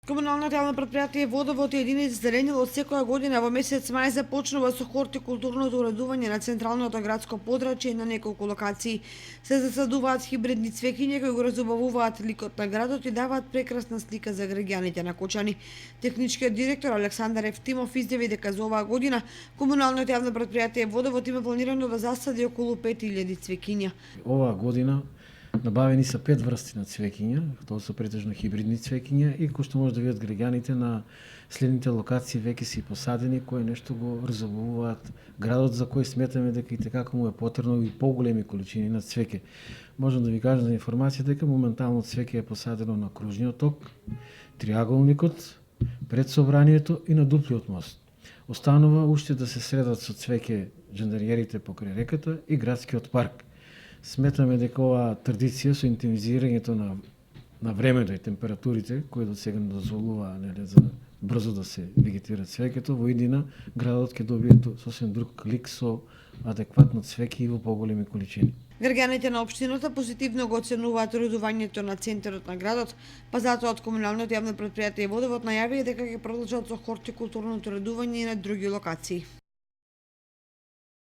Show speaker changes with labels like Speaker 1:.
Speaker 1: Комуналното јавно претпријатие Водовод и единица зеленило секоја година во месец мај започнува со хортикултурното уредување на централното градско подрачје на неколку локации. Се засадуваат хибридни цвеќиња кои го разубавуваат ликот на градот и даваат прекрасна слика за граѓаните на Кочани. Техничкиот директор Александар Евтимов изјави дека за оваа година комуналното јавно претпријатие Водовод има планирано да засади околу 5000 цвеќиња.
Speaker 2: Оваа година набавени се 5 врсти на цвеќиња, тоа се претежно хибридни цвеќиња и кои што може да видат граѓаните на следните локации веќе се посадени, кои нешто го разубавуваат градот за кој сметаме дека и како му е потребно и поголеми количини на цвеќе. Можам да ви кажам за информација дека моментално цвеќе е посадено на Кружниот ток, Триаголникот, пред собранието и на Дуплиот мост. Останува уште да се средат со цвеќе џандариерите покрај реката и градскиот парк. Сметаме дека оваа традиција со интензивирањето на времето и температурите, кои до сега не дозволува за брзо да се вегетира цвеќето, во иднина градот ќе добие сосем друг лик со адекватно цвеќе и во поголеми количини.
Speaker 1: Граѓаните на општината позитивно го оценуваат уредувањето на центарот на градот, па затоа од комуналното јавно претпријатие Водовод најавија дека ќе продолжат со хортикултурното уредување и на други локации.